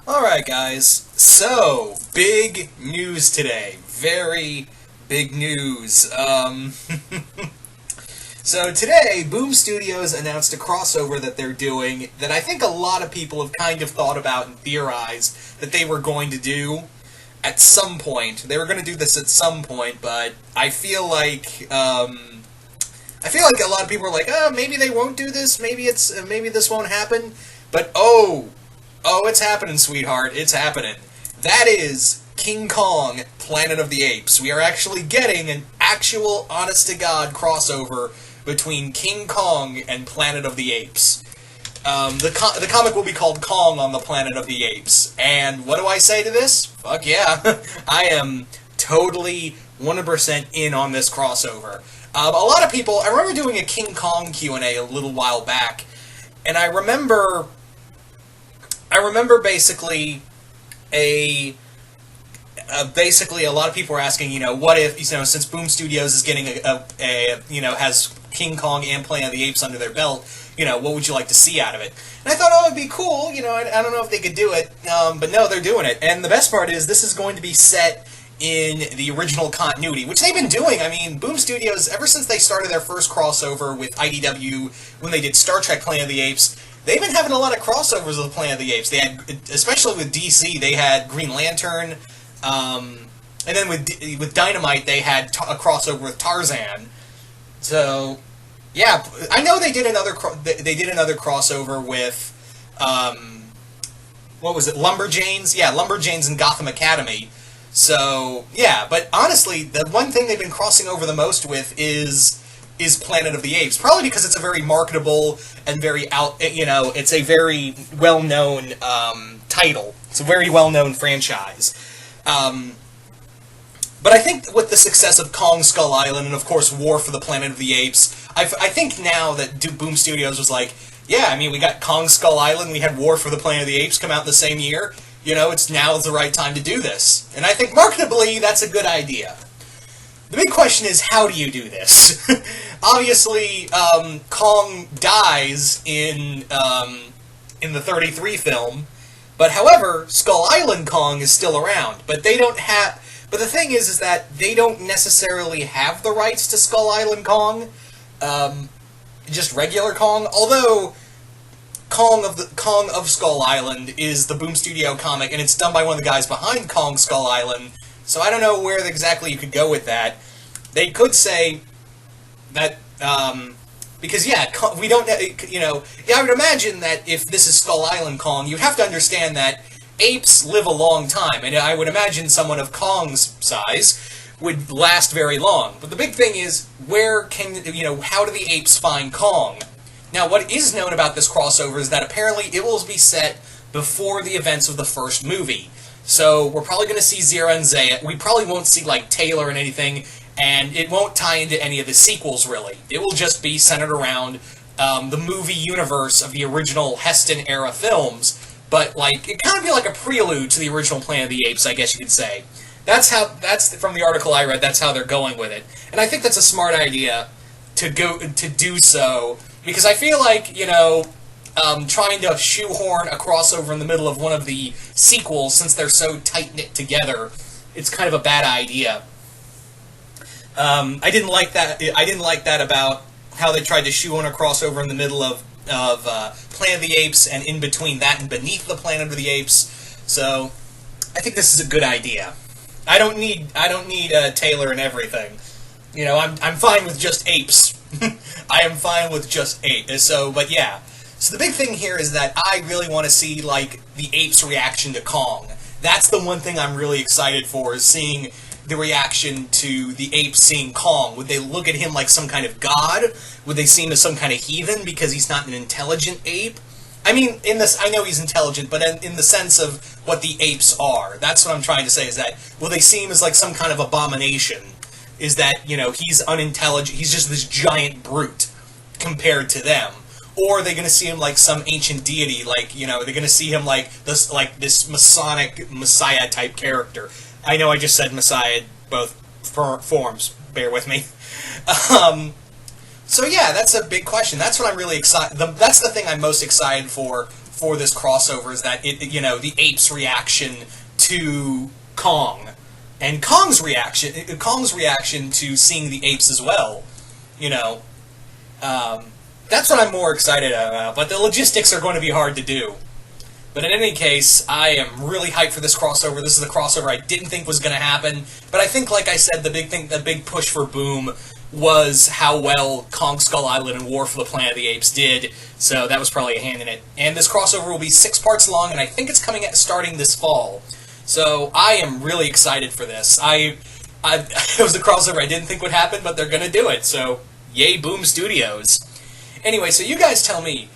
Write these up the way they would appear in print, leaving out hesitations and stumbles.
Alright guys, so, big news today. Very big news. So today, Boom Studios announced a crossover that they're doing that I think a lot of people have kind of thought about and theorized that they were going to do at some point. They were going to do this at some point, but I feel like a lot of people are like, oh, maybe they won't do this, maybe this won't happen, but Oh, it's happening, sweetheart. It's happening. That is King Kong, Planet of the Apes. We are actually getting an actual, honest-to-God crossover between King Kong and Planet of the Apes. The comic will be called Kong on the Planet of the Apes. And what do I say to this? Fuck yeah. I am totally 100% in on this crossover. A lot of people... I remember doing a King Kong Q&A a little while back, and I remember basically a lot of people were asking, what if, since Boom Studios is getting has King Kong and Planet of the Apes under their belt, what would you like to see out of it? And I thought, it'd be cool, I don't know if they could do it, but no, they're doing it. And the best part is, this is going to be set in the original continuity, which they've been doing. I mean, Boom Studios, ever since they started their first crossover with IDW, when they did Star Trek Planet of the Apes, they've been having a lot of crossovers with Planet of the Apes. They had, especially with DC, they had Green Lantern, and then with Dynamite, they had a crossover with Tarzan. So, yeah, I know they did another crossover with, what was it, Lumberjanes? Yeah, Lumberjanes and Gotham Academy. So, yeah, but honestly, the one thing they've been crossing over the most with is Planet of the Apes. Probably because it's a very marketable and very it's a very well-known title. It's a very well-known franchise. But I think with the success of Kong Skull Island and, of course, War for the Planet of the Apes, I think now that Boom Studios was like, yeah, I mean, we got Kong Skull Island, we had War for the Planet of the Apes come out the same year, it's now's the right time to do this. And I think marketably, that's a good idea. The big question is, how do you do this? Obviously, Kong dies in the 33 film, but however, Skull Island Kong is still around. But they don't have. But the thing is that they don't necessarily have the rights to Skull Island Kong, just regular Kong. Although Kong of Skull Island is the Boom Studio comic, and it's done by one of the guys behind Kong Skull Island. So I don't know where exactly you could go with that. They could say that, because, yeah, we don't, I would imagine that if this is Skull Island Kong, you have to understand that apes live a long time, and I would imagine someone of Kong's size would last very long. But the big thing is, how do the apes find Kong? Now, what is known about this crossover is that apparently it will be set before the events of the first movie. So, we're probably going to see Zira and Zaya. We probably won't see, Taylor and anything, and it won't tie into any of the sequels, really. It will just be centered around the movie universe of the original Heston-era films, but, it kind of be like a prelude to the original Planet of the Apes, I guess you could say. That's from the article I read, that's how they're going with it. And I think that's a smart idea to do so, because I feel like, trying to shoehorn a crossover in the middle of one of the sequels, since they're so tight-knit together, it's kind of a bad idea. I didn't like that about how they tried to shoehorn a crossover in the middle of Planet of the Apes, and in between that and beneath the Planet of the Apes. So, I think this is a good idea. I don't need Taylor and everything. I'm fine with just apes. I am fine with just apes. So, but yeah. So the big thing here is that I really want to see, the apes' reaction to Kong. That's the one thing I'm really excited for, is seeing the reaction to the apes seeing Kong. Would they look at him like some kind of god? Would they see him as some kind of heathen because he's not an intelligent ape? I mean, I know he's intelligent, but in the sense of what the apes are. That's what I'm trying to say, is that, will they see him as some kind of abomination? Is that, he's unintelligent, he's just this giant brute compared to them? Or are they going to see him like some ancient deity, they're going to see him this Masonic Messiah-type character? I know I just said Messiah, both forms, bear with me. So yeah, that's a big question. That's what I'm really excited. That's the thing I'm most excited for for this crossover is that the apes' reaction to Kong, and Kong's reaction to seeing the apes as well. That's what I'm more excited about. But the logistics are going to be hard to do. But in any case, I am really hyped for this crossover. This is the crossover I didn't think was going to happen. But I think, like I said, the big push for Boom was how well Kong Skull Island and War for the Planet of the Apes did. So that was probably a hand in it. And this crossover will be 6 parts long, and I think it's starting this fall. So I am really excited for this. It was a crossover I didn't think would happen, but they're going to do it. So yay, Boom Studios. Anyway, so you guys tell me.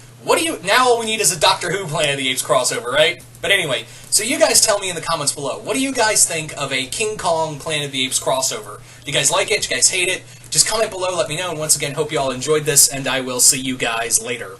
Now all we need is a Doctor Who Planet of the Apes crossover, right? But anyway, so you guys tell me in the comments below, what do you guys think of a King Kong Planet of the Apes crossover? Do you guys like it? Do you guys hate it? Just comment below, let me know, and once again, hope you all enjoyed this, and I will see you guys later.